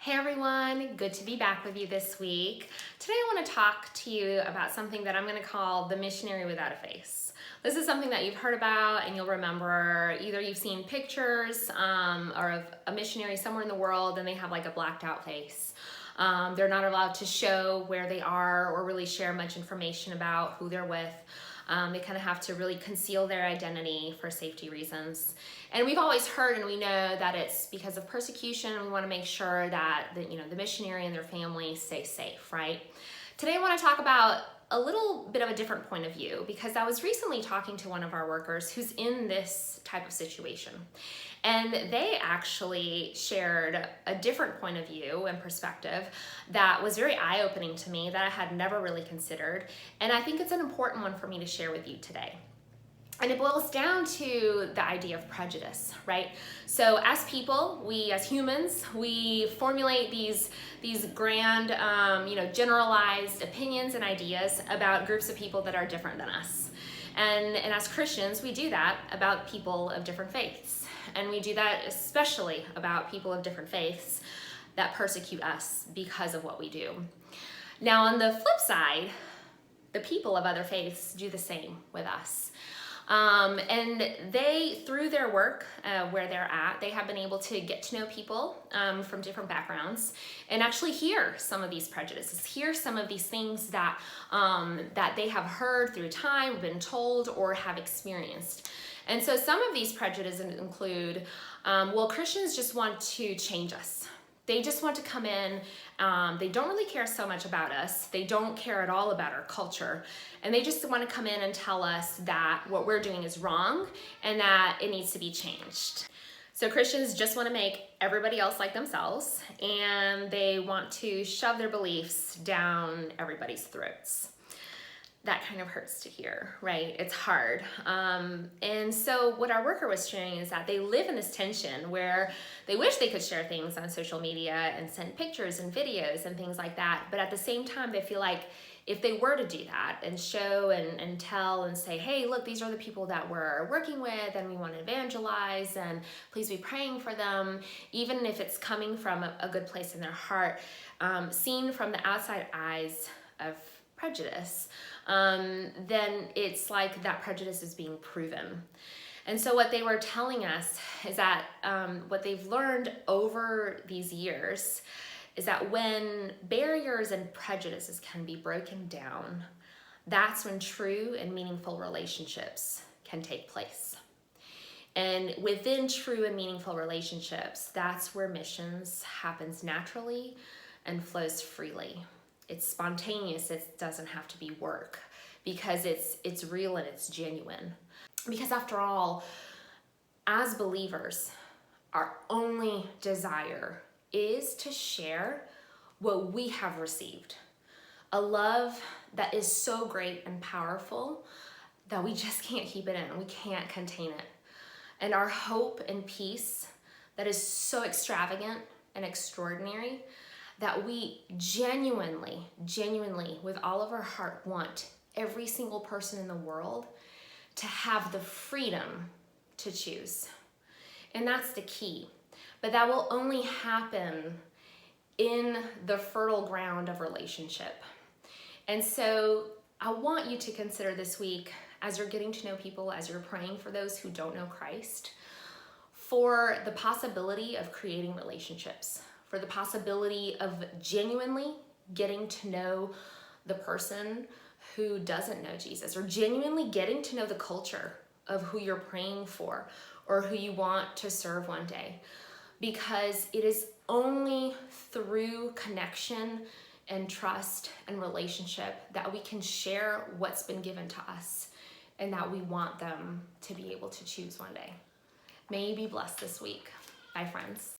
Hey everyone, good to be back with you this week. Today I want to talk to you about something that I'm going to call the missionary without a face. This is something that you've heard about and you'll remember. Either you've seen pictures or of a missionary somewhere in the world and they have like a blacked out face. They're not allowed to show where they are or really share much information about who they're with. They kind of have to really conceal their identity for safety reasons. And we've always heard and we know that it's because of persecution, and we want to make sure that the missionary and their family stay safe, right? Today I want to talk about a little bit of a different point of view, because I was recently talking to one of our workers who's in this type of situation. And they actually shared a different point of view and perspective that was very eye-opening to me, that I had never really considered. And I think it's an important one for me to share with you today. And it boils down to the idea of prejudice, right? So as people, we as humans, we formulate these grand, generalized opinions and ideas about groups of people that are different than us. And as Christians, we do that about people of different faiths. And we do that especially about people of different faiths that persecute us because of what we do. Now, on the flip side, the people of other faiths do the same with us. And they, through their work, where they're at, they have been able to get to know people from different backgrounds and actually hear some of these prejudices, hear some of these things that, that they have heard through time, been told, or have experienced. And so some of these prejudices include, Christians just want to change us. They just want to come in, they don't really care so much about us, they don't care at all about our culture, and they just want to come in and tell us that what we're doing is wrong and that it needs to be changed. So Christians just want to make everybody else like themselves, and they want to shove their beliefs down everybody's throats. That kind of hurts to hear, right? It's hard. And so what our worker was sharing is that they live in this tension where they wish they could share things on social media and send pictures and videos and things like that. But at the same time, they feel like if they were to do that and show and tell and say, hey, look, these are the people that we're working with and we want to evangelize and please be praying for them, even if it's coming from a good place in their heart, seen from the outside eyes of prejudice, then it's like that prejudice is being proven. And so what they were telling us is that what they've learned over these years is that when barriers and prejudices can be broken down, that's when true and meaningful relationships can take place. And within true and meaningful relationships, that's where missions happens naturally and flows freely. It's spontaneous, it doesn't have to be work, because it's real and it's genuine. Because after all, as believers, our only desire is to share what we have received. A love that is so great and powerful that we just can't keep it in, we can't contain it. And our hope and peace that is so extravagant and extraordinary that we genuinely, with all of our heart, want every single person in the world to have the freedom to choose. And that's the key. But that will only happen in the fertile ground of relationship. And so I want you to consider this week, as you're getting to know people, as you're praying for those who don't know Christ, for the possibility of creating relationships, for the possibility of genuinely getting to know the person who doesn't know Jesus, or genuinely getting to know the culture of who you're praying for or who you want to serve one day. Because it is only through connection and trust and relationship that we can share what's been given to us and that we want them to be able to choose one day. May you be blessed this week. Bye, friends.